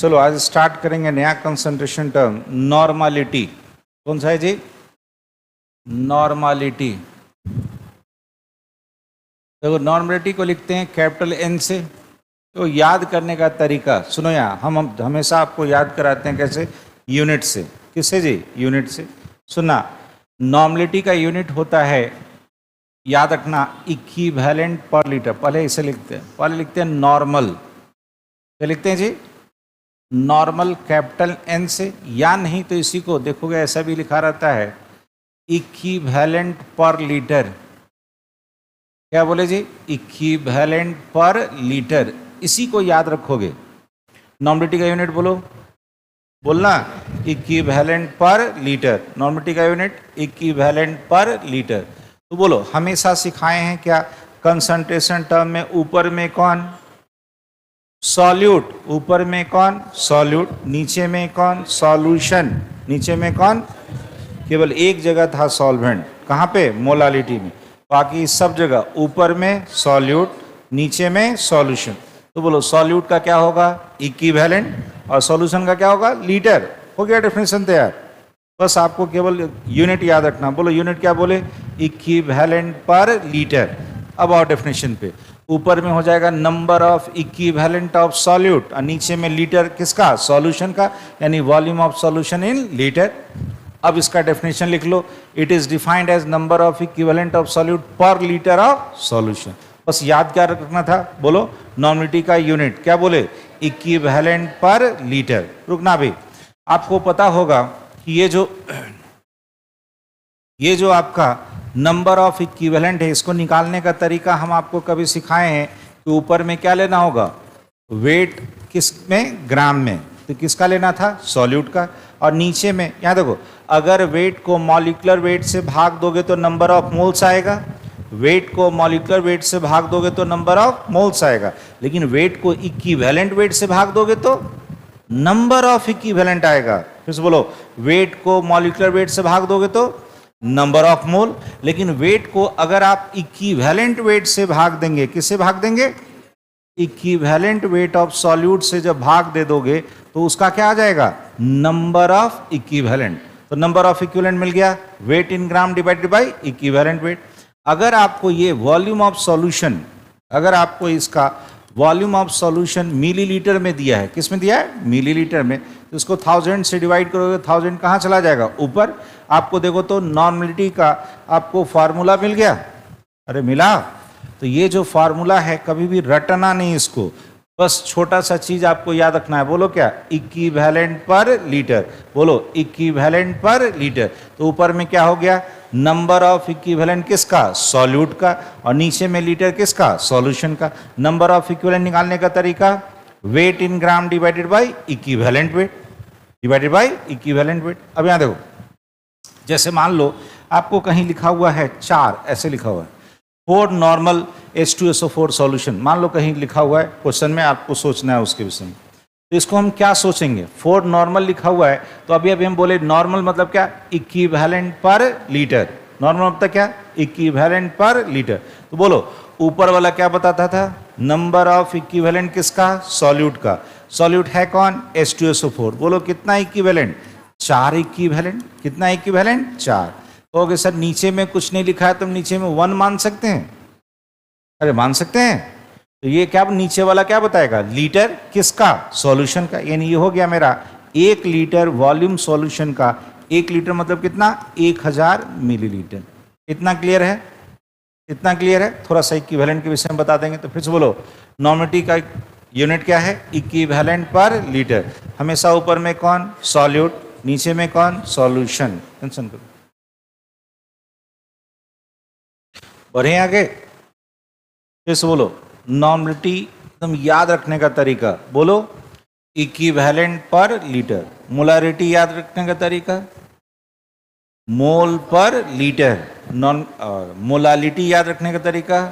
चलो आज स्टार्ट करेंगे नया कंसंट्रेशन टर्म, नॉर्मालिटी। कौन सा है जी? नॉर्मालिटी। देखो नॉर्मालिटी को लिखते हैं कैपिटल एन से। तो याद करने का तरीका सुनो, यहाँ हम हमेशा आपको याद कराते हैं कैसे? यूनिट से। किससे जी? यूनिट से। सुनना, नॉर्मालिटी का यूनिट होता है, याद रखना, इक्विवेलेंट पर लीटर। पहले इसे लिखते हैं, पहले लिखते हैं नॉर्मल। क्या लिखते हैं जी? नॉर्मल कैपिटल एन से, या नहीं तो इसी को देखोगे ऐसा भी लिखा रहता है, इक्विवेलेंट पर लीटर। क्या बोले जी? इक्विवेलेंट पर लीटर। इसी को याद रखोगे। नॉर्मलिटी का यूनिट बोलो, बोलना, इक्विवेलेंट पर लीटर। नॉर्मलिटी का यूनिट इक्विवेलेंट पर लीटर। तो बोलो, हमेशा सिखाए हैं क्या? कंसंट्रेशन टर्म में ऊपर में कौन? सॉल्यूट। ऊपर में कौन? सॉल्यूट। नीचे में कौन? सॉल्यूशन। नीचे में कौन? केवल एक जगह था सॉल्वेंट, कहाँ पे? मोलालिटी में। बाकी सब जगह ऊपर में सॉल्यूट, नीचे में सॉल्यूशन। तो बोलो सॉल्यूट का क्या होगा? इक्विवेलेंट, और सॉल्यूशन का क्या होगा? लीटर। हो गया डेफिनेशन तैयार। बस आपको केवल यूनिट याद रखना। बोलो यूनिट क्या बोले? इक्विवेलेंट पर लीटर। अब आओ डेफिनेशन पे। ऊपर में हो जाएगा number of equivalent of solute, और नीचे में लीटर किसका? सॉल्यूशन का, यानी volume of solution in litre. अब इसका डेफिनेशन लिख लो, it is defined as number of equivalent of solute per litre of solution. बस याद क्या रखना था? बोलो नॉर्मलिटी का यूनिट क्या बोले? इक्विवेलेंट पर लीटर। रुकना भी, आपको पता होगा कि ये जो आपका नंबर ऑफ इक्विवेलेंट है, इसको निकालने का तरीका हम आपको कभी सिखाए हैं कि ऊपर में क्या लेना होगा? वेट। किस में? ग्राम में। तो किसका लेना था? सॉल्यूट का। और नीचे में यहाँ देखो, अगर वेट को मॉलिक्यूलर वेट से भाग दोगे तो नंबर ऑफ मोल्स आएगा। वेट को मॉलिक्यूलर वेट से भाग दोगे तो नंबर ऑफ मोल्स आएगा। लेकिन वेट को इक्विवेलेंट वेट से भाग दोगे तो नंबर ऑफ इक्विवेलेंट आएगा। फिर से बोलो, वेट को मॉलिक्यूलर वेट से भाग दोगे तो नंबर ऑफ मोल। लेकिन वेट को अगर आप इक्विवेलेंट वेट से भाग देंगे, किससे भाग देंगे? इक्विवेलेंट वेट ऑफ सॉल्यूट से जब भाग दे दोगे तो उसका क्या आ जाएगा? Number of equivalent. तो नंबर ऑफ इक्विवेलेंट मिल गया, weight in gram divided by equivalent weight. अगर आपको ये वॉल्यूम ऑफ सॉल्यूशन, अगर आपको इसका वॉल्यूम ऑफ सॉल्यूशन मिलीलीटर में दिया है, किस में दिया है? मिलीलीटर में, तो इसको 1000 से डिवाइड करोगे, 1000 कहाँ चला जाएगा? ऊपर। आपको देखो तो नॉर्मलिटी का आपको फार्मूला मिल गया। अरे मिला। तो ये जो फार्मूला है कभी भी रटना नहीं इसको, बस छोटा सा चीज आपको याद रखना है। बोलो क्या? इक्विवेलेंट पर लीटर। बोलो इक्विवेलेंट पर लीटर। तो ऊपर में क्या हो गया? नंबर ऑफ इक्विवेलेंट किसका? सॉल्यूट का। और नीचे में लीटर किसका? सॉल्यूशन का। नंबर ऑफ इक्विवेलेंट निकालने का तरीका, weight in gram divided by equivalent weight, divided by equivalent weight. अब यहाँ देखो, जैसे मान लो आपको कहीं लिखा हुआ है 4, ऐसे लिखा हुआ है 4 नॉर्मल H2SO4 सॉल्यूशन। मान लो कहीं लिखा हुआ है, क्वेश्चन में आपको सोचना है उसके विषय में। तो इसको हम क्या सोचेंगे? 4 नॉर्मल लिखा हुआ है, तो अभी हम बोले नॉर्मल मतलब क्या? इक्विवेलेंट पर लीटर। नॉर्मल मतलब क्या? इक्विवेलेंट पर लीटर। तो बोलो ऊपर वाला क्या बताता था? नंबर ऑफ इक्विवेलेंट किसका? सॉल्यूट का। सॉल्यूट है कौन? H2SO4। बोलो कितना इक्विवेलेंट? 4 इक्विवेलेंट। कितना इक्विवेलेंट? 4। तो अगर सर नीचे में कुछ नहीं लिखा है तो हम नीचे में 1 मान सकते हैं? अरे मान सकते हैं। तो ये क्या नीचे वाला क्या बताएगा? लीटर किसका? सॉल्यूशन का। यानी ये हो गया मेरा 1 लीटर वॉल्यूम सॉल्यूशन का। 1 लीटर मतलब कितना? 1000 मिलीलीटर। इतना क्लियर है? इतना क्लियर है? थोड़ा सा इक्विवेलेंट के विषय में बता देंगे। तो फिर से बोलो, नॉर्मलिटी का यूनिट क्या है? इक्विवेलेंट पर लीटर। हमेशा ऊपर में कौन? सॉल्यूट। नीचे में कौन? सॉल्यूशन। टेंशन करो, बढ़े आगे। फिर से बोलो, नॉर्मलिटी एकदम याद रखने का तरीका। बोलो इक्विवेलेंट पर लीटर। मोलारिटी याद रखने का तरीका, मोल पर लीटर। मोलालिटी याद रखने का तरीका,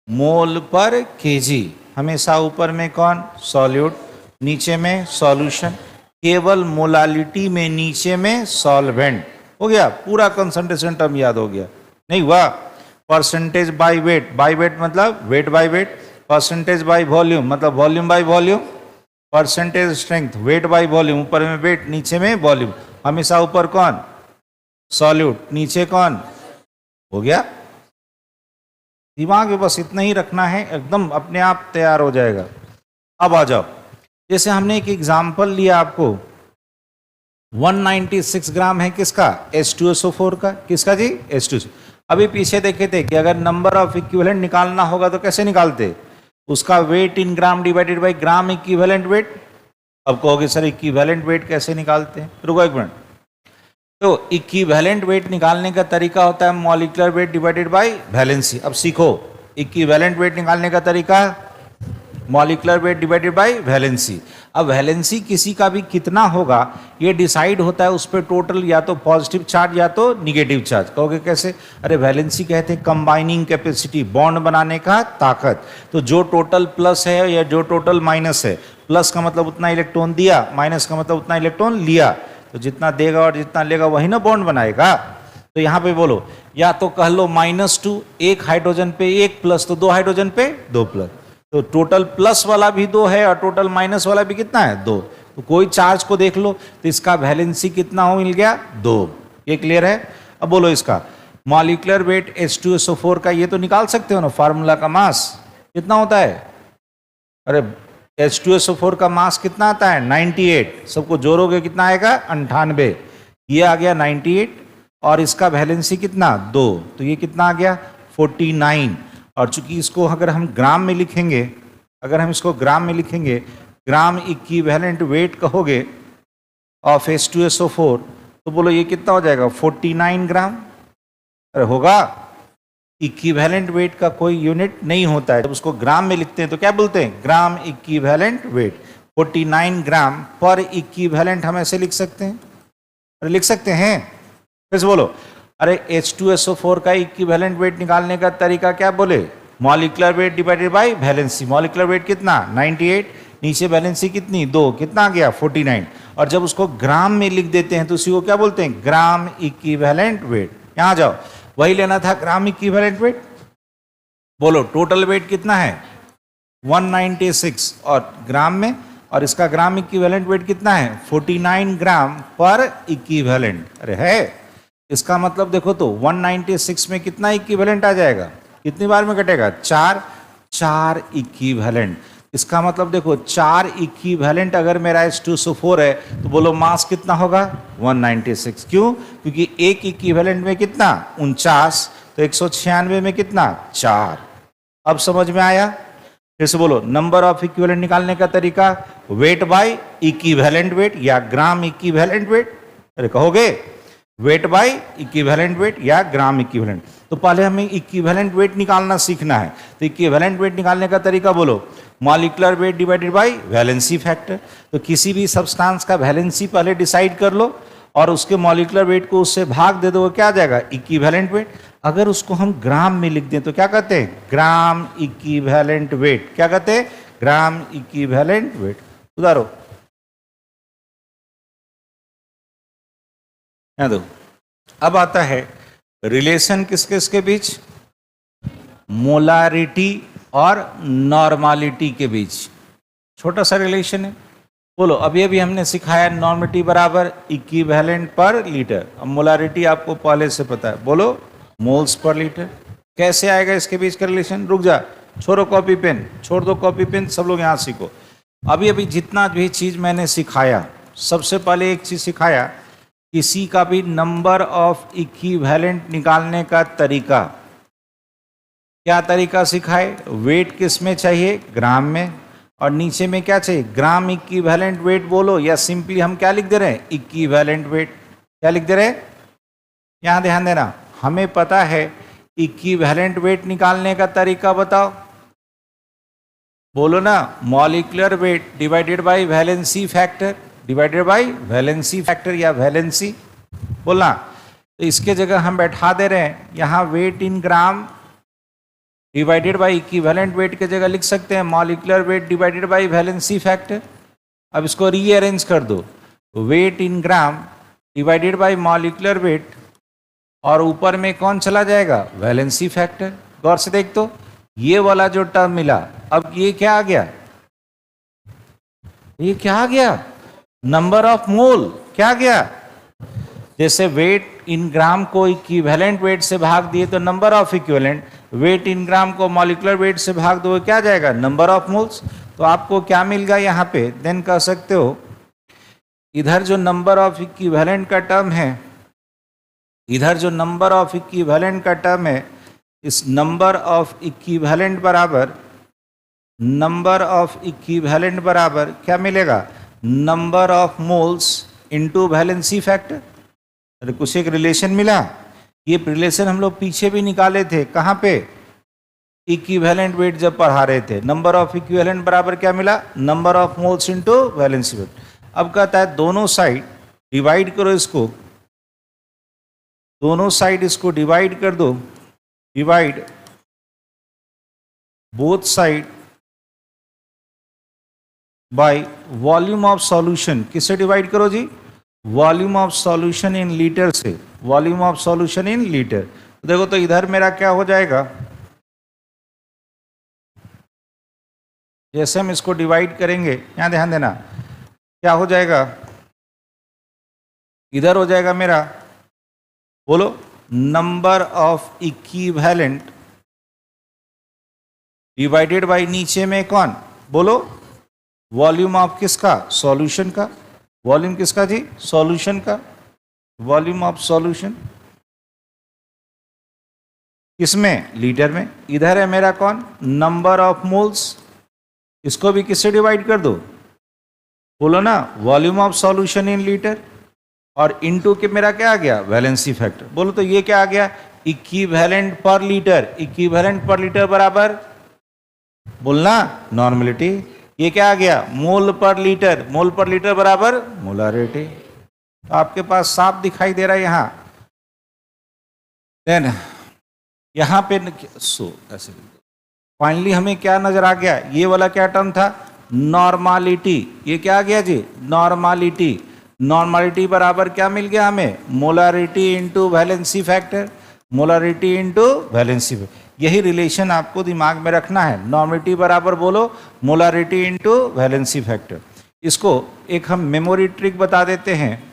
मोल पर केजी। हमेशा ऊपर में कौन? सॉल्यूट। नीचे में सॉल्यूशन। केवल मोलालिटी में नीचे में सॉल्वेंट। हो गया, पूरा कंसंट्रेशन टर्म याद हो गया। नहीं हुआ? Percentage by weight. By weight मतलब weight by weight. Percentage by volume मतलब volume by volume. Percentage strength, weight by volume, ऊपर में वेट नीचे में वॉल्यूम, हमेशा ऊपर कौन सॉल्यूट, नीचे कौन, हो गया। दिमाग में बस इतना ही रखना है, एकदम अपने आप तैयार हो जाएगा। अब आ जाओ, जैसे हमने एक एग्जाम्पल लिया आपको, 196 ग्राम है किसका, H2SO4 का, किसका जी, H2SO। अभी पीछे देखे थे कि अगर नंबर ऑफ इक्विवेलेंट निकालना होगा तो कैसे निकालते, उसका weight in gram divided by gram equivalent weight. अब कहोगे सर इक्विवेलेंट वेट कैसे निकालते हैं, रुको एक मिनट। तो इक्विवेलेंट वेट निकालने का तरीका होता है molecular weight divided by valency. अब सीखो इक्विवेलेंट वेट निकालने का तरीका, molecular weight divided by valency. अब वैलेंसी किसी का भी कितना होगा ये डिसाइड होता है उस पर टोटल या तो पॉजिटिव चार्ज या तो निगेटिव चार्ज। कहोगे कैसे, अरे वैलेंसी कहते हैं कंबाइनिंग कैपेसिटी, बॉन्ड बनाने का ताकत। तो जो टोटल प्लस है या जो टोटल माइनस है, प्लस का मतलब उतना इलेक्ट्रॉन दिया, माइनस का मतलब उतना इलेक्ट्रॉन लिया, तो जितना देगा और जितना लेगा वही ना बॉन्ड बनाएगा। तो यहाँ पे बोलो या तो कह लो -2, एक हाइड्रोजन पे एक प्लस, तो 2 हाइड्रोजन पे 2 प्लस, तो टोटल प्लस वाला भी 2 है और टोटल माइनस वाला भी कितना है 2। तो कोई चार्ज को देख लो तो इसका वैलेंसी कितना हो मिल गया 2। ये क्लियर है। अब बोलो इसका मॉलिक्यूलर वेट H2SO4 का ये तो निकाल सकते हो ना, फार्मूला का मास कितना होता है, अरे H2SO4 का मास कितना आता है 98, सबको जोड़ोगे कितना आएगा 98, ये आ गया 98 और इसका वैलेंसी कितना 2, तो ये कितना आ गया 49। और चूंकि इसको अगर हम ग्राम में लिखेंगे, अगर हम इसको ग्राम में लिखेंगे, ग्राम इक्विवेलेंट वेट कहोगे ऑफ H2SO4, तो बोलो ये कितना हो जाएगा 49 ग्राम। अरे होगा, इक्विवेलेंट वेट का कोई यूनिट नहीं होता है, जब उसको ग्राम में लिखते हैं तो क्या बोलते हैं ग्राम इक्विवेलेंट वेट। 49 ग्राम पर इक्विवेलेंट हम ऐसे लिख सकते हैं, अरे लिख सकते हैं, फिर से बोलो, अरे H2SO4 का इक्विवेलेंट वेट निकालने का तरीका क्या बोले, molecular weight divided by valency. Molecular weight कितना 98, नीचे वैलेंसी कितनी 2, कितना आ गया 49। और जब उसको ग्राम में लिख देते हैं तो उसी को क्या बोलते हैं ग्राम इक्विवेलेंट वेट। यहाँ जाओ, वही लेना था ग्राम इक्विवेलेंट वेट। बोलो टोटल वेट कितना है 196 और ग्राम में, और इसका ग्राम इक्विवेलेंट वेट कितना है 49 ग्राम पर इक्विवेलेंट। अरे है, इसका मतलब देखो तो 196 में कितना इक्विवेलेंट आ जाएगा, कितनी बार में कटेगा 4, 4 इक्विवेलेंट। इसका मतलब देखो 4 इक्विवेलेंट अगर मेरा H2SO4 है तो बोलो मास कितना होगा 196। क्यों, क्योंकि एक इक्विवेलेंट में कितना 49, तो 196 में कितना 4। अब समझ में आया। फिर से बोलो नंबर ऑफ इक्विवेलेंट निकालने का तरीका, वेट बाय इक्विवेलेंट वेट या ग्राम इक्विवेलेंट वेट। अरे कहोगे वेट बाय इक्विवेलेंट वेट या ग्राम इक्विवेलेंट। तो पहले हमें इक्विवेलेंट वेट निकालना सीखना है। तो इक्विवेलेंट वेट निकालने का तरीका बोलो molecular weight divided by valency factor. तो किसी भी सब्सटेंस का वैलेंसी पहले डिसाइड कर लो और उसके मॉलिक्यूलर वेट को उससे भाग दे दो, क्या आ जाएगा इक्विवेलेंट वेट। अगर उसको हम ग्राम में लिख दें तो क्या कहते हैं ग्राम इक्विवेलेंट वेट। क्या कहते हैं ग्राम इक्विवेलेंट वेट। सुधारो, दो। अब आता है रिलेशन किस किस के बीच, मोलारिटी और नॉर्मालिटी के बीच। छोटा सा रिलेशन है। बोलो अभी अभी हमने सिखाया नॉर्मेटिव बराबर इक्विवेलेंट पर लीटर। अब मोलारिटी आपको पहले से पता है, बोलो मोल्स पर लीटर। कैसे आएगा इसके बीच का रिलेशन, रुक जा, छोड़ो कॉपी पेन, छोड़ दो कॉपी पेन, सब लोग यहाँ सीखो। अभी अभी जितना भी चीज़ मैंने सिखाया, सबसे पहले एक चीज़ सिखाया, किसी का भी नंबर ऑफ इक्विवेलेंट निकालने का तरीका। क्या तरीका सिखाए, वेट किस में चाहिए ग्राम में, और नीचे में क्या चाहिए ग्राम इक्विवेलेंट वेट बोलो, या सिंपली हम क्या लिख दे रहे हैं इक्विवेलेंट वेट। क्या लिख दे रहे हैं, यहाँ ध्यान देना, हमें पता है इक्विवेलेंट वेट निकालने का तरीका बताओ, बोलो ना molecular weight divided by valency factor, divided by valency factor या वैलेंसी बोलना। तो इसके जगह हम बैठा दे रहे हैं यहाँ weight in gram divided by equivalent weight के जगह लिख सकते हैं molecular weight divided by valency factor. अब इसको रीअरेंज कर दो, weight in gram divided by molecular weight, और ऊपर में कौन चला जाएगा वैलेंसी फैक्टर। गौर से देख तो ये वाला जो टर्म मिला, अब ये क्या आ गया ये क्या आ गया? Number of mole. क्या आ गया? जैसे वेट इन ग्राम को इक्विवेलेंट वेट से भाग दिए तो number of equivalent, wait in ग्राम को मॉलिक्यूलर वेट से भाग दो, क्या जाएगा? Number of moles. तो आपको क्या मिल गया यहाँ पे? देन कह सकते हो इधर जो नंबर ऑफ इक्विवेलेंट का टर्म है, इधर जो नंबर ऑफ इक्विवेलेंट का टर्म है, इस नंबर ऑफ इक्विवेलेंट बराबर नंबर ऑफ इक्विवेलेंट बराबर क्या मिलेगा? Number of moles into valency factor. अरे कुछ एक रिलेशन मिला। ये रिलेशन हम लोग पीछे भी निकाले थे। कहाँ पे? इक्विवेलेंट वेट जब पढ़ा रहे थे। नंबर ऑफ इक्विवेलेंट बराबर क्या मिला? Number of moles into valency weight. अब कहता है दोनों साइड डिवाइड करो इसको, दोनों साइड इसको डिवाइड कर दो, divide both side by volume of solution. किससे डिवाइड करो जी? Volume of solution in litre से, volume of solution in litre. तो देखो तो इधर मेरा क्या हो जाएगा? जैसे हम इसको डिवाइड करेंगे, यहां ध्यान देना, क्या हो जाएगा? इधर हो जाएगा मेरा, बोलो, number of equivalent divided by नीचे में कौन? बोलो, वॉल्यूम ऑफ किसका? सॉल्यूशन का। वॉल्यूम किसका जी? सॉल्यूशन का। वॉल्यूम ऑफ सॉल्यूशन किसमें? लीटर में। इधर है मेरा कौन? Number of moles. इसको भी किससे डिवाइड कर दो? बोलो ना, volume of solution in litre. और इनटू के मेरा क्या आ गया? Valency factor. बोलो तो ये क्या आ गया? इक्विवेलेंट पर लीटर। इक्विवेलेंट पर लीटर बराबर, बोलना, नॉर्मलिटी। ये क्या आ गया? मोल पर लीटर। मोल पर लीटर बराबर मोलारिटी। तो आपके पास साफ दिखाई दे रहा है यहाँ। देन यहाँ पे ऐसे फाइनली हमें क्या नजर आ गया? ये वाला क्या टर्म था? नॉर्मालिटी। ये क्या आ गया जी? नॉर्मालिटी। नॉर्मालिटी बराबर क्या मिल गया हमें? Molarity into valency factor. Molarity into valency factor. यही रिलेशन आपको दिमाग में रखना है। नॉर्मलिटी बराबर बोलो मोलारिटी इंटू वैलेंसी फैक्टर। इसको एक हम मेमोरी ट्रिक बता देते हैं,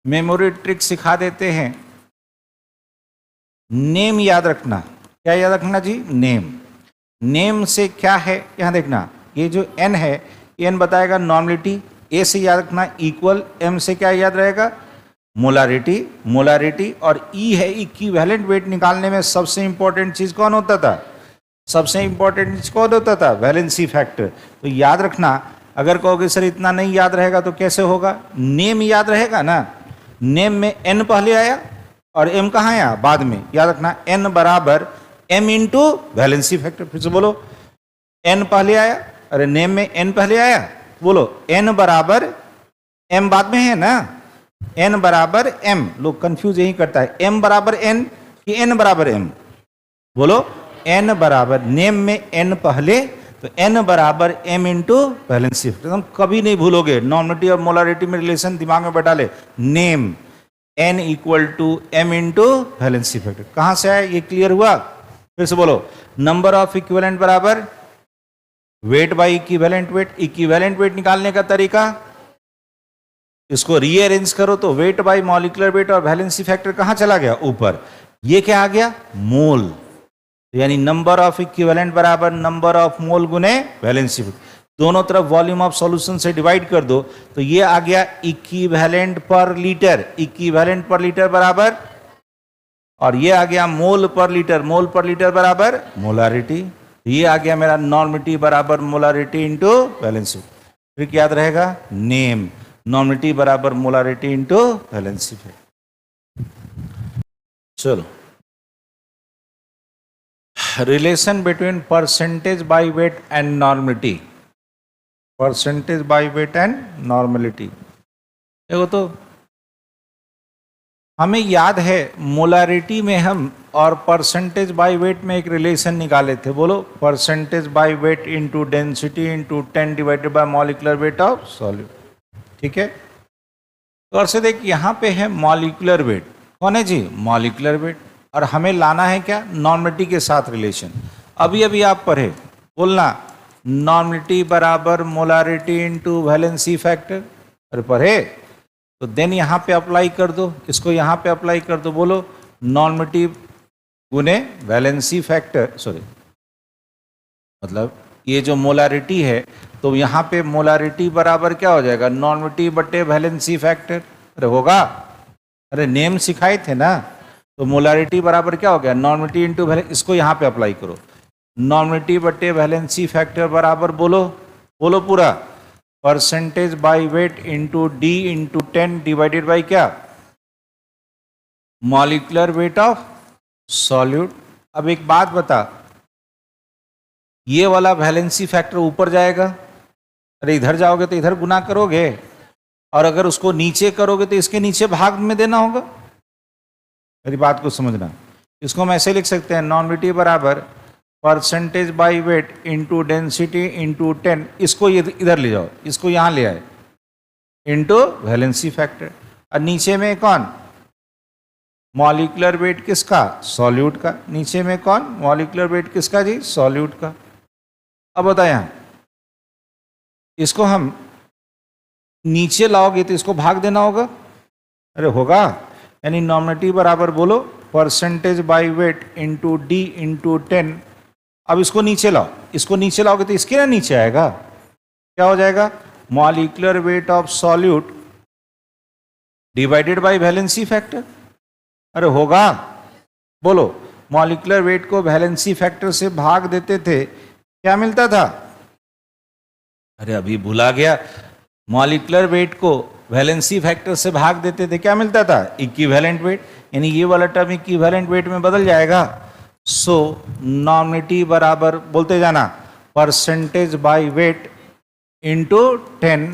मेमोरी ट्रिक सिखा देते हैं। नेम याद रखना। क्या याद रखना जी? नेम। नेम से क्या है यहाँ देखना, ये जो n है, n बताएगा नॉर्मलिटी। a से याद रखना इक्वल, m से क्या याद रहेगा? मोलारिटी। मोलारिटी और E है इक्विवेलेंट वेट निकालने में सबसे इंपॉर्टेंट चीज कौन होता था? सबसे इंपॉर्टेंट चीज कौन होता था? Valency factor. तो याद रखना। अगर कहोगे सर इतना नहीं याद रहेगा तो कैसे होगा? नेम याद रहेगा ना। नेम में n पहले आया और m कहाँ आया? बाद में। याद रखना n बराबर m इंटू वैलेंसी फैक्टर। फिर से बोलो, n पहले आया, अरे नेम में n पहले आया, बोलो n बराबर m बाद में है ना। n बराबर m, लोग कंफ्यूज यही करता है, m बराबर n कि n बराबर m? बोलो, n बराबर, नेम में n पहले, तो n बराबर m इंटू वैलेंसी फैक्टर। तुम कभी नहीं भूलोगे, नॉर्मलिटी और मोलारिटी में रिलेशन दिमाग में बैठा ले। Name n equal to m into valency factor. कहां से आया? ये क्लियर हुआ? फिर से बोलो, नंबर ऑफ इक्विवेलेंट बराबर weight by equivalent weight. Equivalent weight निकालने का तरीका, इसको रीअरेंज करो तो वेट बाई मॉलिक्यूलर वेट और वैलेंसी फैक्टर कहां चला गया? ऊपर। ये क्या आ गया? मोल। यानी नंबर ऑफ इक्विवेलेंट बराबर नंबर ऑफ मोल गुने वैलेंसी फैक्टर। दोनों तरफ वॉल्यूम ऑफ सॉल्यूशन से डिवाइड कर दो तो ये आ गया इक्विवेलेंट पर लीटर। इक्विवेलेंट पर लीटर बराबर, और ये आ गया मोल पर लीटर। मोल पर लीटर बराबर मोलारिटी। ये आ गया मेरा नॉर्मलिटी बराबर मोलारिटी इंटू वैलेंसी। फिर क्या याद रहेगा? नेम। नॉर्मलिटी बराबर मोलारिटी इंटू वैलेंसी फैक्टर। चलो, relation between percentage by wait and normality. Percentage by wait and normality. देखो तो हमें याद है मोलारिटी में हम और परसेंटेज बाय वेट में एक रिलेशन निकाले थे। बोलो, percentage by weight into density into 10 divided by molecular weight of solute. ठीक है। तो और से देख, यहाँ पे है मॉलिक्यूलर वेट। कौन है जी? Molecular weight. और हमें लाना है क्या? नॉर्मलिटी के साथ रिलेशन। अभी अभी आप पढ़े, बोलना नॉर्मलिटी बराबर मोलारिटी इनटू वैलेंसी फैक्टर। अरे पढ़े तो देन यहाँ पे अप्लाई कर दो, इसको यहाँ पे अप्लाई कर दो, बोलो नॉर्मलिटी गुने वैलेंसी फैक्टर, सॉरी मतलब ये जो मोलारिटी है तो यहाँ पे मोलारिटी बराबर क्या हो जाएगा, नॉर्मलिटी बटे वैलेंसी फैक्टर। अरे होगा, अरे नेम सिखाए थे ना, तो मोलारिटी बराबर क्या हो गया, नॉर्मलिटी इंटू वैलेंसी, इसको यहाँ पे अप्लाई करो, नॉर्मलिटी बटे वैलेंसी फैक्टर बराबर बोलो, बोलो पूरा, percentage by weight into D into 10 divided by क्या, मॉलिक्यूलर वेट ऑफ सॉल्यूट। अब एक बात बता, ये वाला वैलेंसी फैक्टर ऊपर जाएगा, अरे इधर जाओगे तो इधर गुना करोगे, और अगर उसको नीचे करोगे तो इसके नीचे भाग में देना होगा। मेरी बात को समझना, इसको हम ऐसे लिख सकते हैं, नॉर्मलिटी बराबर percentage by weight into density into 10, इसको इधर ले जाओ, इसको यहाँ ले आए, इंटू वैलेंसी फैक्टर, और नीचे में कौन, मॉलिक्यूलर वेट किसका, सॉल्यूट का, नीचे में कौन, मॉलिक्यूलर वेट किसका जी, सॉल्यूट का। अब बताए यहाँ इसको हम नीचे लाओगे तो इसको भाग देना होगा, अरे होगा, यानी नॉर्मलिटी बराबर बोलो percentage by weight into D into 10। अब इसको नीचे लाओ, इसको नीचे लाओगे तो इसके ना नीचे आएगा, क्या हो जाएगा, molecular weight of solute divided by valency factor. अरे होगा, बोलो मॉलिक्यूलर वेट को वैलेंसी फैक्टर से भाग देते थे, क्या मिलता था, अरे अभी भुला गया, मॉलिक्यूलर वेट को वैलेंसी फैक्टर से भाग देते थे, क्या मिलता था, इक्विवेलेंट वेट, यानी ये वाला टर्म इक्विवेलेंट वेट में बदल जाएगा। सो नॉर्मलिटी बराबर बोलते जाना, percentage by weight into 10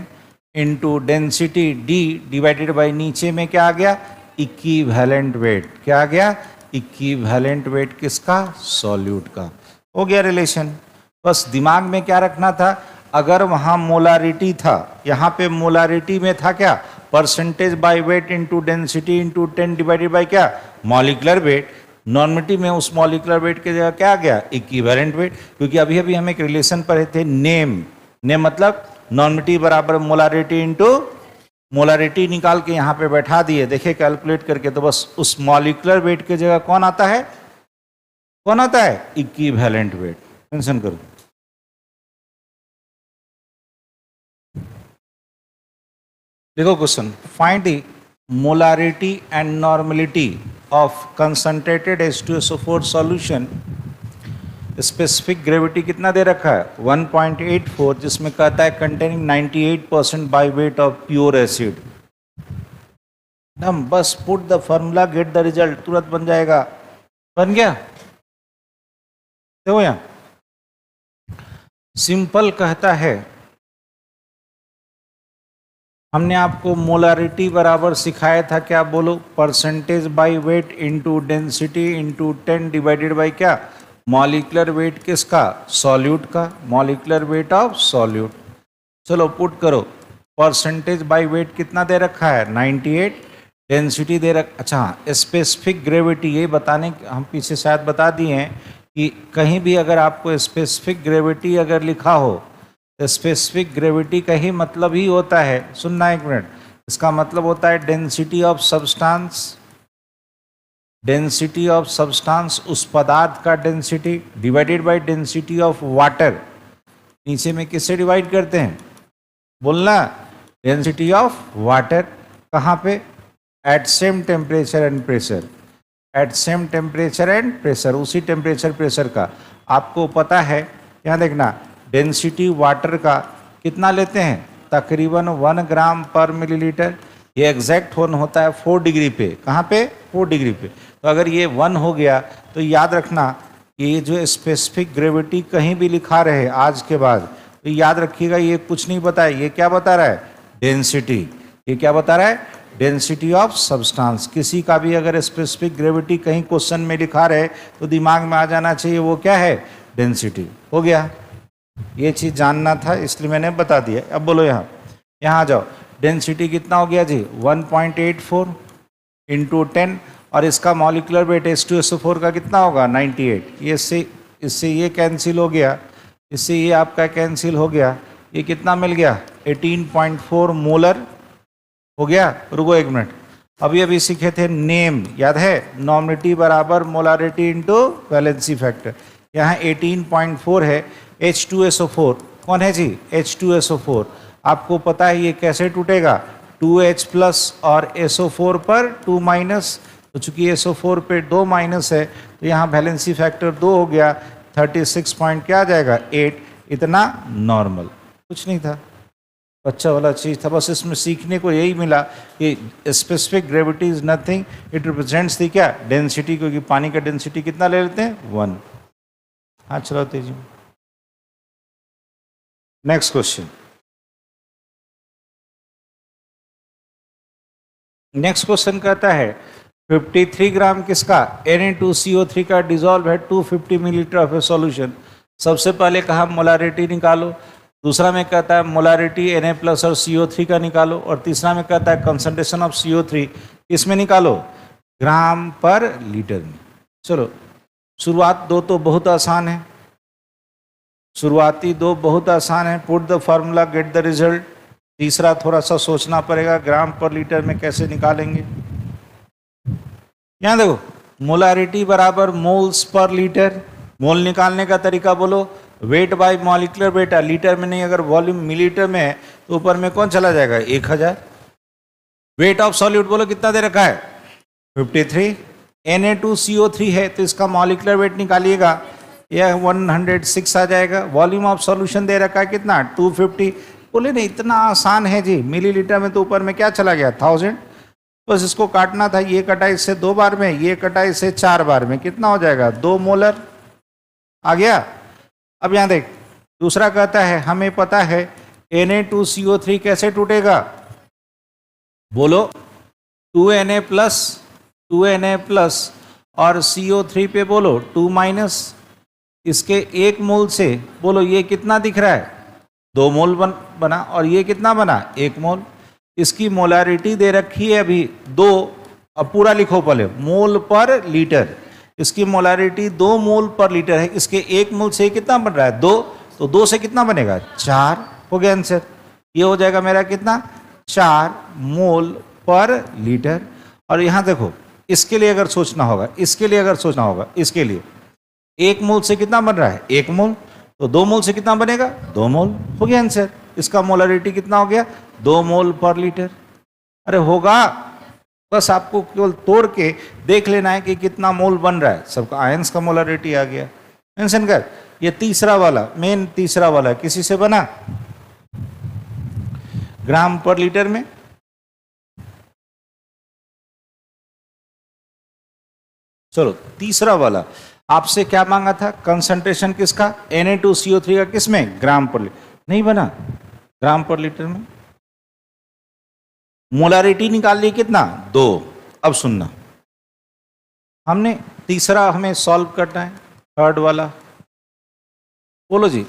into density D divided by नीचे में क्या आ गया, इक्विवेलेंट वेट, क्या आ गया, इक्विवेलेंट वेट किसका, सॉल्यूट का। हो गया रिलेशन। बस दिमाग में क्या रखना था, अगर वहाँ मोलारिटी था, यहाँ पे मोलारिटी में था क्या, percentage by weight into density into 10 divided by क्या, मॉलिक्यूलर वेट, नॉर्मलिटी में उस मॉलिक्यूलर वेट के जगह क्या आ गया, इक्विवेलेंट वेट, क्योंकि अभी अभी हम एक रिलेशन पढ़े थे, नेम, नेम मतलब नॉर्मलिटी बराबर मोलारिटी इंटू, मोलारिटी निकाल के यहाँ पे बैठा दिए, देखिए कैलकुलेट करके, तो बस उस मॉलिक्यूलर वेट के जगह कौन आता है, कौन आता है, इक्विवेलेंट वेट। मेंशन करो, देखो question, find the molarity and normality of concentrated H2SO4 solution, specific gravity कितना दे रखा है, 1.84, जिसमें कहता है containing 98% by weight of pure acid. हम बस put the formula, get the result, तुरंत बन जाएगा, बन गया। देखो यहाँ सिंपल कहता है, हमने आपको मोलारिटी बराबर सिखाया था क्या, बोलो percentage by weight into density into 10 divided by क्या, मॉलिक्यूलर वेट किसका, सॉल्यूट का, मॉलिक्यूलर वेट ऑफ सॉल्यूट। चलो पुट करो, परसेंटेज बाय वेट कितना दे रखा है, 98, डेंसिटी दे रखा, अच्छा स्पेसिफिक ग्रेविटी, ये बताने हम पीछे शायद बता दिए हैं कि कहीं भी अगर आपको स्पेसिफिक ग्रेविटी अगर लिखा हो, स्पेसिफिक ग्रेविटी का ही मतलब ही होता है, सुनना एक मिनट, इसका मतलब होता है density of substance, density of substance उस पदार्थ का density divided by density of water, नीचे में किससे डिवाइड करते हैं, बोलना, डेंसिटी ऑफ वाटर, कहाँ पे, at same temperature and pressure, at same temperature and pressure, उसी टेम्परेचर प्रेशर का। आपको पता है, यहाँ देखना, डेंसिटी वाटर का कितना लेते हैं, तकरीबन 1 ग्राम पर मिलीलीटर, ये एग्जैक्ट होता है 4 डिग्री पे, कहाँ पे, 4 डिग्री पे। तो अगर ये 1 हो गया तो याद रखना, ये जो स्पेसिफिक ग्रेविटी कहीं भी लिखा रहे आज के बाद, तो याद रखिएगा ये कुछ नहीं बताए, ये क्या बता रहा है, डेंसिटी, ये क्या बता रहा है, डेंसिटी ऑफ सब्सटेंस। किसी का भी अगर स्पेसिफिक ग्रेविटी कहीं क्वेश्चन में लिखा रहे तो दिमाग में आ जाना चाहिए वो क्या है, डेंसिटी। हो गया, ये चीज़ जानना था इसलिए मैंने बता दिया। अब बोलो यहाँ आ जाओ, डेंसिटी कितना हो गया जी, 1.84 इंटू 10, और इसका मॉलिक्यूलर वेट H2SO4 का कितना होगा, 98, ये इससे ये कैंसिल हो गया, इससे ये आपका कैंसिल हो गया, ये कितना मिल गया 18.4 मोलर हो गया। रुको एक मिनट, अभी सीखे थे नेम, याद है, नॉमिनिटी बराबर मोलारिटी इंटू वैलेंसी फैक्टर। यहाँ 18.4 है, H2SO4 कौन है जी, H2SO4। आपको पता है ये कैसे टूटेगा, 2H प्लस और SO4 पर 2 माइनस, तो चूंकि SO4 पे 2 माइनस है तो यहाँ वैलेंसी फैक्टर 2 हो गया, 36 पॉइंट क्या आ जाएगा 8। इतना नॉर्मल, कुछ नहीं था, अच्छा वाला चीज़ था। बस इसमें सीखने को यही मिला कि specific gravity is nothing, it represents दी क्या डेंसिटी, क्योंकि पानी का डेंसिटी कितना ले लेते हैं 1। हाँ चलो तेजी। नेक्स्ट क्वेश्चन, नेक्स्ट क्वेश्चन कहता है 53 ग्राम किसका Na2CO3 का डिजॉल्व है 250 मिलीलीटर ऑफ ए सॉल्यूशन। सबसे पहले कहा मोलारिटी निकालो, दूसरा में कहता है मोलारिटी Na प्लस और CO3 का निकालो, और तीसरा में कहता है कंसंट्रेशन ऑफ CO3 इसमें निकालो ग्राम पर लीटर में। चलो शुरुआत दो तो बहुत आसान है, शुरुआती दो बहुत आसान है, put the formula get the result. तीसरा थोड़ा सा सोचना पड़ेगा, ग्राम पर लीटर में कैसे निकालेंगे। यहाँ देखो मोलारिटी बराबर मोल्स पर लीटर, मोल निकालने का तरीका बोलो weight by molecular wait, litre में नहीं, अगर वॉल्यूम मिलीलीटर में है तो ऊपर में कौन चला जाएगा 1000। वेट ऑफ सॉल्यूट बोलो कितना दे रखा है 53, Na2CO3 है तो इसका मॉलिक्यूलर वेट निकालिएगा, यह 106 आ जाएगा। वॉल्यूम ऑफ सॉल्यूशन दे रखा है कितना 250, बोले नहीं इतना आसान है जी, मिलीलीटर में तो ऊपर में क्या चला गया 1000, बस इसको काटना था, ये कटा इससे 2 बार में, ये कटा इससे 4 बार में, कितना हो जाएगा 2 मोलर आ गया। अब यहाँ देख दूसरा कहता है हमें पता है Na2CO3 कैसे टूटेगा, बोलो 2Na प्लस और CO3 पे बोलो 2 माइनस, इसके 1 मोल से बोलो ये कितना दिख रहा है 2 मोल बना, और ये कितना बना 1 मोल। इसकी मोलारिटी दे रखी है अभी 2, अब पूरा लिखो पहले मोल पर लीटर, इसकी मोलारिटी 2 मोल पर लीटर है, इसके 1 मोल से कितना बन रहा है 2, तो 2 से कितना बनेगा 4, हो गया आंसर। ये हो जाएगा मेरा कितना 4 मोल पर लीटर। और यहाँ देखो इसके लिए अगर सोचना होगा, इसके लिए अगर सोचना होगा, इसके लिए 1 मोल से कितना बन रहा है 1 मोल, तो 2 मोल से कितना बनेगा 2 मोल, हो गया आंसर। इसका मोलारिटी कितना हो गया 2 मोल पर लीटर। अरे होगा, बस आपको केवल तोड़ के देख लेना है कि कितना मोल बन रहा है, सबका आयंस का मोलारिटी आ गया। मेंशन कर, ये तीसरा वाला मेन तीसरा वाला किसी से बना ग्राम पर लीटर में, चलो तीसरा वाला आपसे क्या मांगा था कंसंट्रेशन किसका Na2CO3 का, किसमें ग्राम पर लीटर, नहीं बना ग्राम पर लीटर में। मोलारिटी निकाल ली कितना 2। अब सुनना, हमने तीसरा हमें सॉल्व करना है, थर्ड वाला बोलो जी।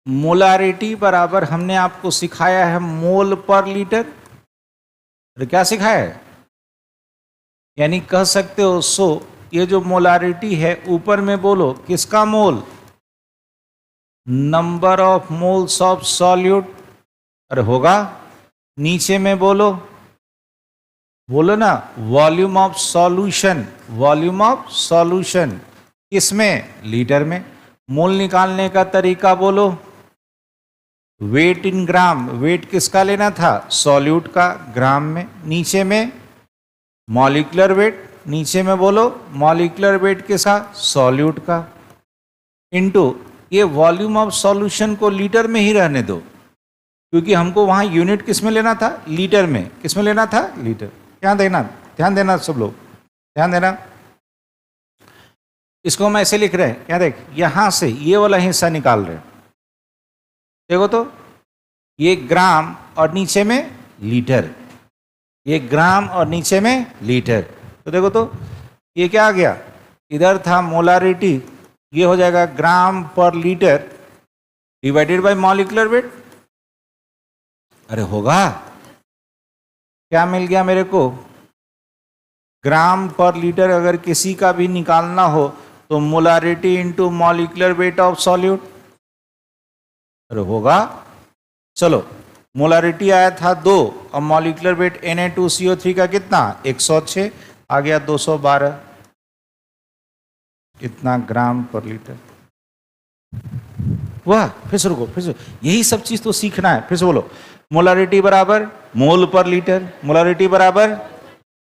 मोलारिटी बराबर हमने आपको सिखाया है मोल पर लीटर, अरे क्या सिखाया है, यानी कह सकते हो सो ये जो मोलारिटी है ऊपर में बोलो किसका mole, number of moles of solute, अरे होगा, नीचे में बोलो ना volume of solution, volume of solution किसमें लीटर में। मोल निकालने का तरीका बोलो वेट इन ग्राम, वेट किसका लेना था सॉल्यूट का ग्राम में, नीचे में मॉलिक्यूलर वेट, नीचे में बोलो मॉलिक्यूलर वेट किसका सॉल्यूट का, इनटू ये वॉल्यूम ऑफ सॉल्यूशन को लीटर में ही रहने दो, क्योंकि हमको वहां यूनिट किस में लेना था लीटर में, किस में लेना था लीटर। ध्यान देना सब लोग, ध्यान देना। इसको हम ऐसे लिख रहे हैं, क्या देख यहां से ये वाला हिस्सा निकाल रहे हैं, देखो तो ये ग्राम और नीचे में लीटर, ये ग्राम और नीचे में लीटर, तो देखो तो ये क्या आ गया, इधर था मोलारिटी, ये हो जाएगा ग्राम पर litre divided by molecular wait. अरे होगा, क्या मिल गया मेरे को, ग्राम पर लीटर अगर किसी का भी निकालना हो तो molarity into molecular weight of solute, अरे होगा। चलो, मोलारिटी आया था 2, अब मॉलिक्यूलर वेट Na2CO3 का कितना 106, आ गया 212 इतना ग्राम पर लीटर। वाह, फिर से रुको, फिर से, यही सब चीज तो सीखना है। फिर से बोलो, मोलारिटी बराबर मोल पर लीटर, मोलारिटी बराबर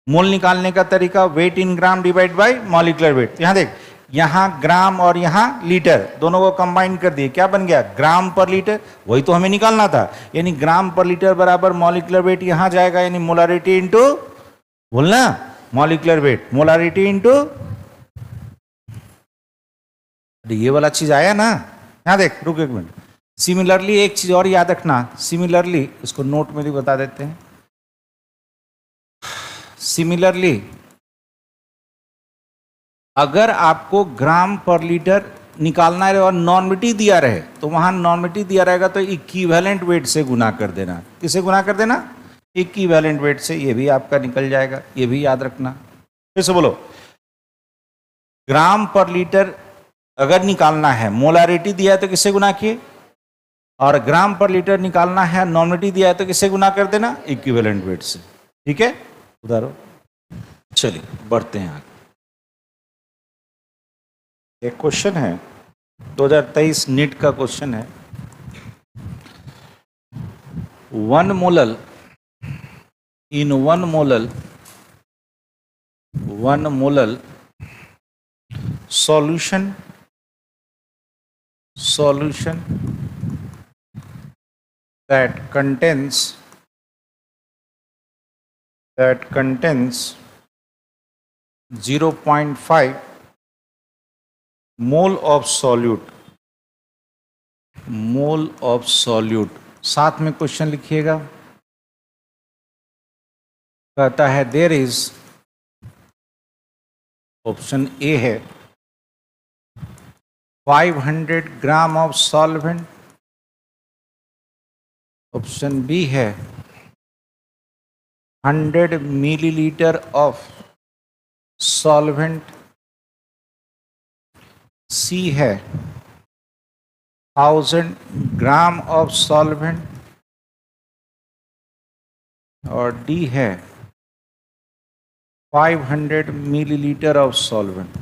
मोल निकालने का तरीका weight in gram divide by molecular weight. यहां देख, यहां ग्राम और यहां लीटर, दोनों को कंबाइन कर दिए, क्या बन गया ग्राम पर लीटर, वही तो हमें निकालना था। यानी ग्राम पर लीटर बराबर मॉलिक्यूलर वेट यहां जाएगा, यानी मोलारिटी इंटू, बोलना मॉलिक्यूलर वेट, मोलारिटी इंटू, ये वाला चीज आया ना। यहां देख, रुक एक मिनट। सिमिलरली एक चीज और याद रखना, सिमिलरली इसको नोट में भी बता देते हैं। सिमिलरली अगर आपको ग्राम पर लीटर निकालना है और नॉर्मिटी दिया रहे, तो वहां नॉर्मिटी दिया रहेगा तो इक्विवेलेंट वेट से गुना कर देना। किसे गुना कर देना, इक्विवेलेंट वेट से, ये भी आपका निकल जाएगा, ये भी याद रखना। फिर से बोलो, ग्राम पर लीटर अगर निकालना है, मोलारिटी दिया है तो किससे गुना किए, और ग्राम पर लीटर निकालना है, नॉर्मिटी दिया है तो किससे गुना कर देना, इक्विवेलेंट वेट से। ठीक है, उधारो। चलिए बढ़ते हैं आगे। एक क्वेश्चन है 2023 नीट का क्वेश्चन है, 1 molal in 1 molal solution that contains 0.5 mole of solute, साथ में क्वेश्चन लिखिएगा। कहता है देयर इज, ऑप्शन ए है 500 gram of solvent, option b है 100 मिलीलीटर ऑफ सॉल्वेंट, सी है 1000 ग्राम ऑफ सॉल्वेंट, और डी है 500 मिलीलीटर ऑफ सॉल्वेंट।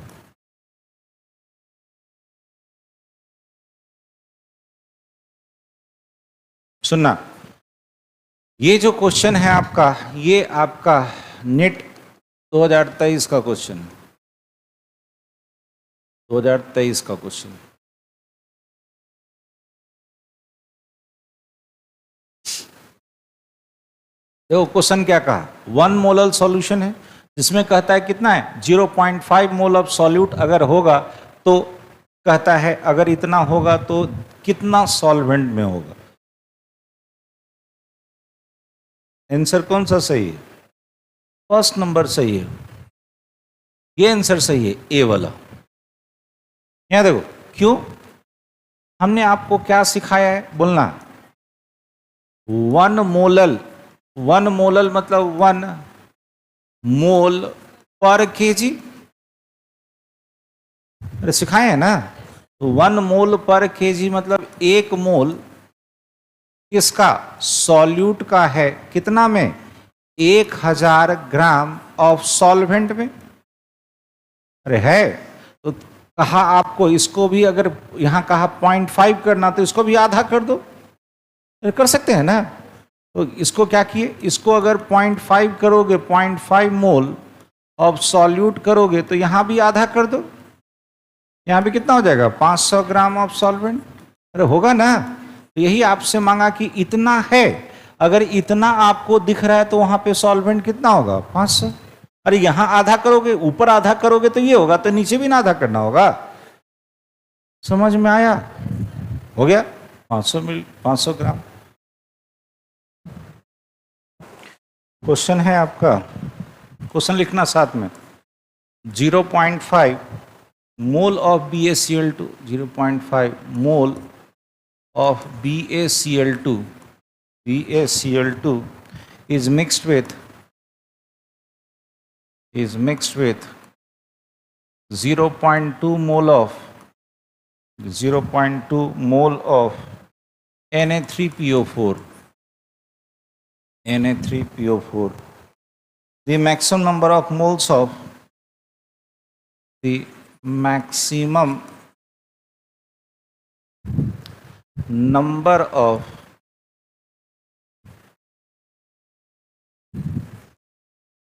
सुनना, ये जो क्वेश्चन है आपका, ये आपका नेट 2023 का क्वेश्चन है, 2023 का क्वेश्चन। देखो क्वेश्चन क्या कहा, 1 मोलल सॉल्यूशन है जिसमें कहता है कितना है 0.5 मोल ऑफ सॉल्यूट अगर होगा तो कहता है अगर इतना होगा तो कितना सॉल्वेंट में होगा। आंसर कौन सा सही है, फर्स्ट नंबर सही है, ये आंसर सही है, ए वाला। यहां देखो, क्यों, हमने आपको क्या सिखाया है, बोलना 1 मोलल मतलब 1 मोल पर केजी, अरे सिखाए हैं ना। तो 1 मोल पर केजी मतलब 1 मोल किसका, सॉल्यूट का है, कितना में, 1000 ग्राम ऑफ सॉल्वेंट में। अरे है, तो कहा आपको इसको भी, अगर यहां कहा 0.5 करना तो इसको भी आधा कर दो, कर सकते हैं ना। तो इसको क्या किए, इसको अगर 0.5 करोगे, 0.5 मोल ऑफ सॉल्यूट करोगे तो यहां भी आधा कर दो, यहां भी कितना हो जाएगा 500 ग्राम ऑफ सॉल्वेंट। अरे होगा ना, तो यही आपसे मांगा कि इतना है, अगर इतना आपको दिख रहा है तो वहां पे सॉल्वेंट कितना होगा 500। अरे यहां आधा करोगे, ऊपर आधा करोगे तो ये होगा, तो नीचे भी ना आधा करना होगा। समझ में आया, हो गया 500 ग्राम। क्वेश्चन है आपका, क्वेश्चन लिखना साथ में, 0.5 mole of BaCl2, 0.5 mole of BaCl2 is mixed with 0.2 mole of Na3PO4, Na3PO4, the maximum number of moles of the maximum number of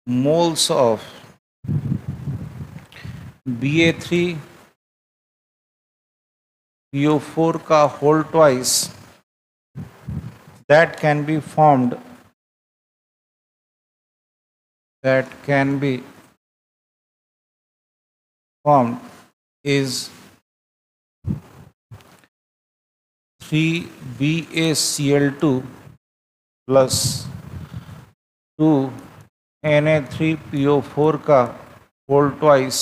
moles of Ba3PO4 का whole twice that can be formed is 3BaCl2 plus 2 Na3PO4 का whole twice,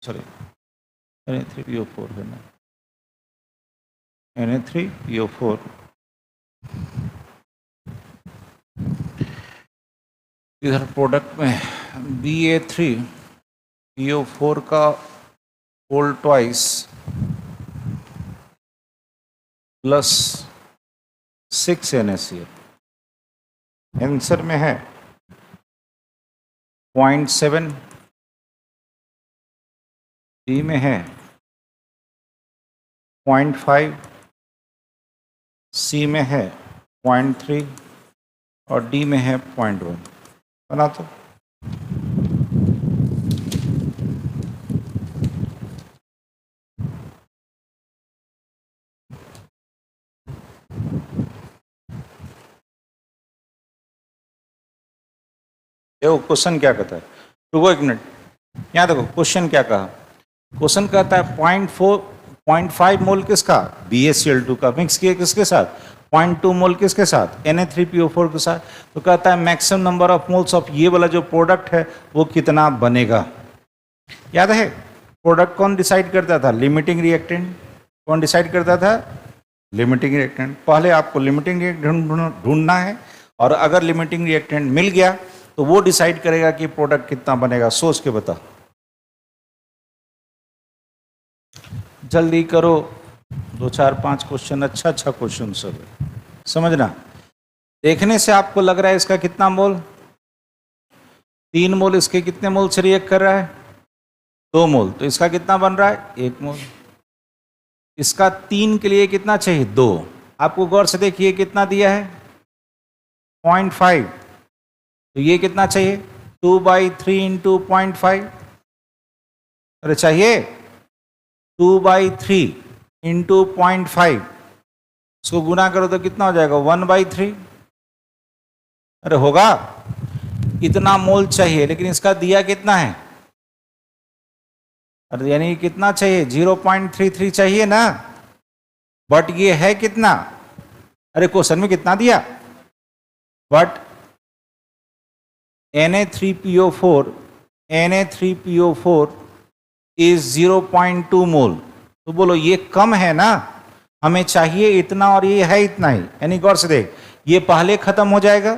sorry, Na3PO4 है ना, Na3PO4 इधर product में Ba3PO4 का whole twice plus 6 NaCl, answer में है 0.7, D में है 0.5, सी में है 0.3 और डी में है 0.1। बना तो देखो क्वेश्चन क्या कहता है, रुको एक मिनट, यहाँ देखो क्वेश्चन क्या कहा। क्वेश्चन कहता है 0.5 मोल किसका, BaCl2 का, मिक्स किए किसके साथ, 0.2 मोल किसके साथ, Na3PO4 के साथ। तो कहता है maximum number of moles of ये वाला जो प्रोडक्ट है वो कितना बनेगा। याद है प्रोडक्ट कौन डिसाइड करता था, लिमिटिंग रिएक्टेंट। कौन डिसाइड करता था, लिमिटिंग रिएक्टेंट। पहले आपको लिमिटिंग रिएक्टेंट ढूंढना है और अगर लिमिटिंग रिएक्टेंट मिल गया तो वो डिसाइड करेगा कि प्रोडक्ट कितना बनेगा। सोच के बता, जल्दी करो, 2 4 5 क्वेश्चन, अच्छा क्वेश्चन सब है, समझना। देखने से आपको लग रहा है इसका कितना मोल, 3 मोल, इसके कितने मोल से रिएक्ट कर रहा है, 2 मोल, तो इसका कितना बन रहा है, 1 मोल। इसका 3 के लिए कितना चाहिए, 2। आपको गौर से देखिए कितना दिया है, 0.5, तो ये कितना चाहिए, 2/3 इंटू 0.5, अरे चाहिए 2/3 इंटू 0.5, इसको गुना करो तो कितना हो जाएगा, 1/3। अरे होगा, इतना मोल चाहिए, लेकिन इसका दिया कितना है, अरे यानी कितना चाहिए, 0.33 चाहिए ना, बट ये है कितना, अरे क्वेश्चन में कितना दिया, बट Na3PO4 इज 0.2 मोल। तो बोलो ये कम है ना, हमें चाहिए इतना और ये है इतना ही, यानी गौर से देख, ये पहले खत्म हो जाएगा।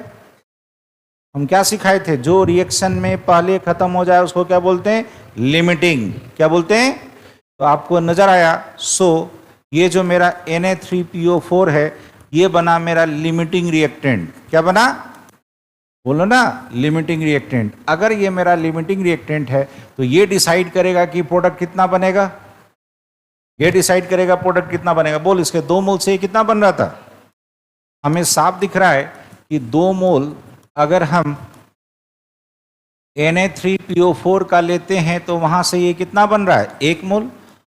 हम क्या सिखाए थे, जो रिएक्शन में पहले खत्म हो जाए उसको क्या बोलते हैं, लिमिटिंग। क्या बोलते हैं, तो आपको नजर आया। सो ये जो मेरा Na3PO4 है ये बना मेरा लिमिटिंग रिएक्टेंट। क्या बना, बोलो ना, लिमिटिंग रिएक्टेंट। अगर ये मेरा लिमिटिंग रिएक्टेंट है तो ये डिसाइड करेगा कि प्रोडक्ट कितना बनेगा, ये डिसाइड करेगा प्रोडक्ट कितना बनेगा। बोल, इसके 2 मोल से कितना बन रहा था, हमें साफ दिख रहा है कि 2 मोल अगर हम Na3PO4 का लेते हैं तो वहां से ये कितना बन रहा है, 1 मोल।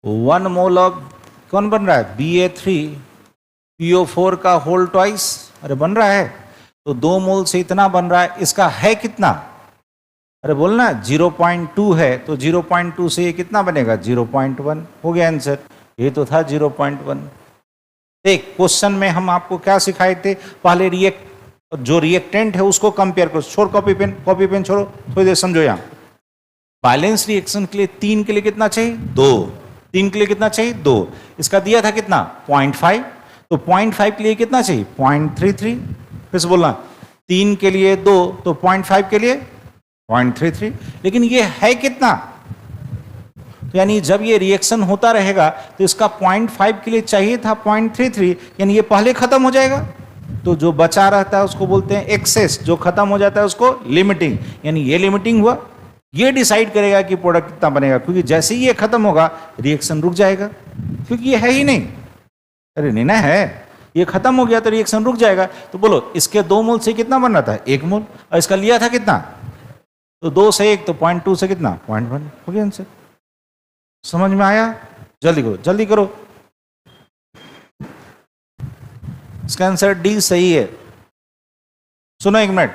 1 मोल ऑफ कौन बन रहा है, Ba3PO4 का होल ट्वाइस, अरे बन रहा है, तो 2 मोल से इतना बन रहा है। इसका है कितना, अरे बोलना 0.2 है, तो 0.2 से ये कितना बनेगा, 0.1। हो गया आंसर, ये तो था 0.1। देख क्वेश्चन में हम आपको क्या सिखाए थे, पहले जो रिएक्टेंट है उसको कंपेयर करो। छोड़ कॉपी पेन छोड़ो, थोड़ी देर समझो। यहाँ बैलेंस रिएक्शन के लिए 3 के लिए कितना चाहिए, 2। 3 के लिए कितना चाहिए, 2। इसका दिया था कितना, 0.5, तो 0.5 के लिए कितना चाहिए, 0.33। फिर से बोलना, 3 के लिए 2, तो 0.5 के लिए 0.33। लेकिन ये है कितना, तो यानी जब ये रिएक्शन होता रहेगा तो इसका 0.5 के लिए चाहिए था 0.33, यानी ये पहले खत्म हो जाएगा। तो जो बचा रहता है उसको बोलते हैं एक्सेस, जो खत्म हो जाता है उसको लिमिटिंग, यानी ये लिमिटिंग हुआ। ये डिसाइड करेगा कि प्रोडक्ट कितना बनेगा, क्योंकि जैसे ही ये खत्म होगा रिएक्शन रुक जाएगा, क्योंकि ये है ही नहीं। अरे नहीं ना है, ये खत्म हो गया तो रिएक्शन रुक जाएगा। तो बोलो इसके 2 मोल से कितना बन रहा था, 1 मोल, और इसका लिया था कितना, तो 2 से 1 तो 0.2 से कितना 0.1 हो गया आंसर। समझ में आया? जल्दी करो जल्दी करो। इसका आंसर डी सही है। सुनो एक मिनट,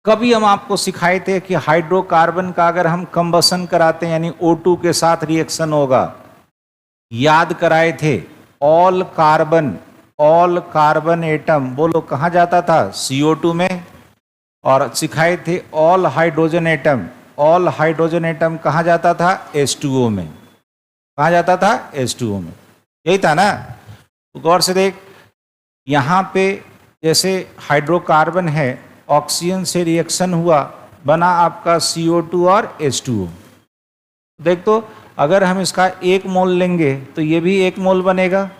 कभी हम आपको सिखाए थे कि हाइड्रोकार्बन का अगर हम कंबसन कराते हैं यानी O2 के साथ रिएक्शन होगा, याद कराए थे। ऑल कार्बन एटम बोलो कहाँ जाता था, CO2 में। और सिखाए थे ऑल हाइड्रोजन एटम कहाँ जाता था, H2O में। कहाँ जाता था, H2O में। यही था ना। तो गौर से देख, यहाँ पे जैसे हाइड्रोकार्बन है, ऑक्सीजन से रिएक्शन हुआ, बना आपका CO2 और H2O। देख तो अगर हम इसका 1 मोल लेंगे तो ये भी 1 मोल बनेगा।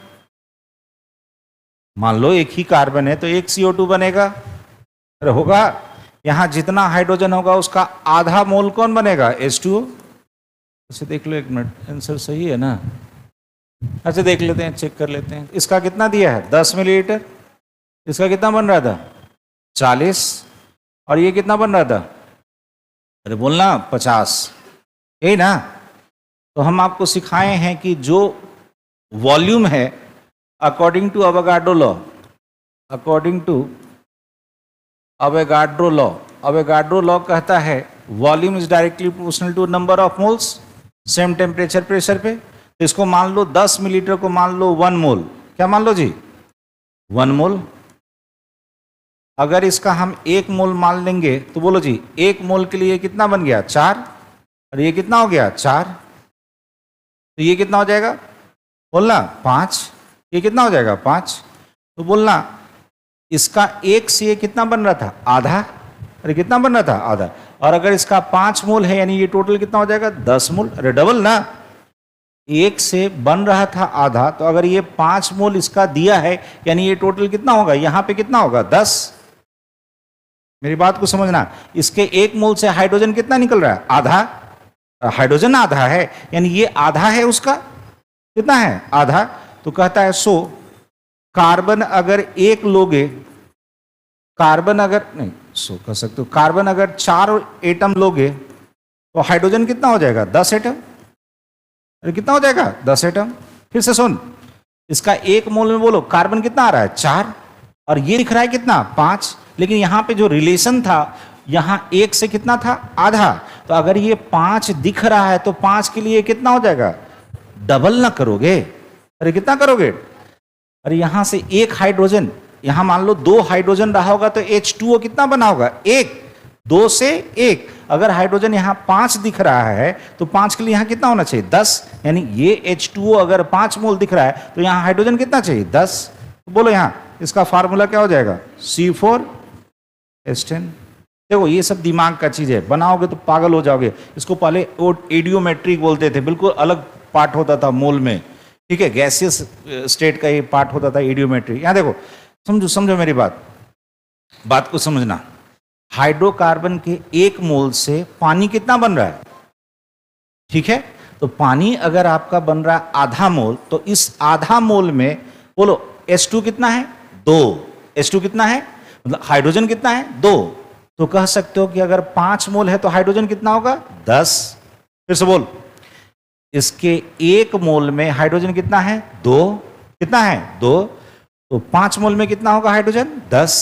मान लो एक ही कार्बन है तो 1 CO2 बनेगा। अरे होगा, यहाँ जितना हाइड्रोजन होगा उसका आधा मोल कौन बनेगा, H2O। इसे देख लो एक मिनट, आंसर सही है ना। अच्छा देख लेते हैं, चेक कर लेते हैं। इसका कितना दिया है 10 मिलीलीटर, इसका कितना बन रहा था 40, और ये कितना बन रहा था, अरे बोलना 50, यही ना। तो हम आपको सिखाए हैं कि जो वॉल्यूम है अकॉर्डिंग टू अवोगाड्रो लॉ कहता है volume is directly proportional to number of moles same temperature pressure पे। तो इसको मान लो 10 मिलीलीटर को मान लो 1 मोल, क्या मान लो जी 1 मोल। अगर इसका हम 1 मोल मान लेंगे तो बोलो जी 1 मोल के लिए कितना बन गया 4, और ये कितना हो गया 4, तो ये कितना हो जाएगा बोलना 5, ये कितना हो जाएगा 5। तो बोलना इसका 1 से ये कितना बन रहा था आधा, अरे कितना बन रहा था आधा, और अगर इसका 5 मोल है यानी ये टोटल कितना हो जाएगा 10 मोल। अरे डबल ना, 1 से बन रहा था आधा, तो अगर ये 5 मोल इसका दिया है यानी ये टोटल कितना होगा, यहाँ पे कितना होगा 10। मेरी बात को समझना, इसके 1 मोल से हाइड्रोजन कितना निकल रहा है आधा, हाइड्रोजन आधा है यानी ये आधा है, उसका कितना है आधा। तो कहता है सो कार्बन अगर 1 लोगे, कार्बन अगर नहीं सो कह सकते हो, कार्बन अगर 4 एटम लोगे तो हाइड्रोजन कितना हो जाएगा 10 एटम। अरे कितना हो जाएगा 10 एटम। फिर से सुन, इसका 1 मोल में बोलो कार्बन कितना आ रहा है 4, और ये दिख रहा है कितना 5, लेकिन यहाँ पे जो रिलेशन था यहाँ 1 से कितना था आधा। तो अगर ये 5 दिख रहा है तो 5 के लिए कितना हो जाएगा, डबल ना करोगे, अरे कितना करोगे, अरे यहाँ से 1 हाइड्रोजन, यहाँ मान लो 2 हाइड्रोजन रहा होगा तो H2O कितना बना होगा 1, 2 से 1। अगर हाइड्रोजन यहाँ 5 दिख रहा है तो 5 के लिए यहाँ कितना होना चाहिए 10, यानी ये H2O अगर 5 मोल दिख रहा है तो यहाँ हाइड्रोजन कितना चाहिए 10। तो बोलो यहाँ इसका फार्मूला क्या हो जाएगा C4H10। देखो ये सब दिमाग का चीज है, बनाओगे तो पागल हो जाओगे। इसको पहले एडियोमेट्रिक बोलते थे, बिल्कुल अलग पार्ट होता था मोल में, ठीक है, गैसियस स्टेट का ये पार्ट होता था एडियोमेट्रिक। यहाँ देखो समझो मेरी बात को समझना। हाइड्रोकार्बन के 1 मोल से पानी कितना बन रहा है, ठीक है। तो पानी अगर आपका बन रहा है आधा मोल, तो इस आधा मोल में बोलो H2 कितना है 2, H2 कितना है मतलब हाइड्रोजन कितना है 2। तो कह सकते हो कि अगर 5 मोल है तो हाइड्रोजन कितना होगा 10। फिर से बोल, इसके 1 मोल में हाइड्रोजन कितना है 2, कितना है 2, तो 5 मोल में कितना होगा हाइड्रोजन 10।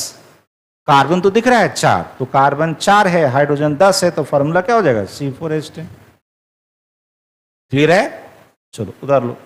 कार्बन तो दिख रहा है 4, तो कार्बन 4 है हाइड्रोजन 10 है, तो फॉर्मूला क्या हो जाएगा C4H10। क्लियर है, चलो उतार लो।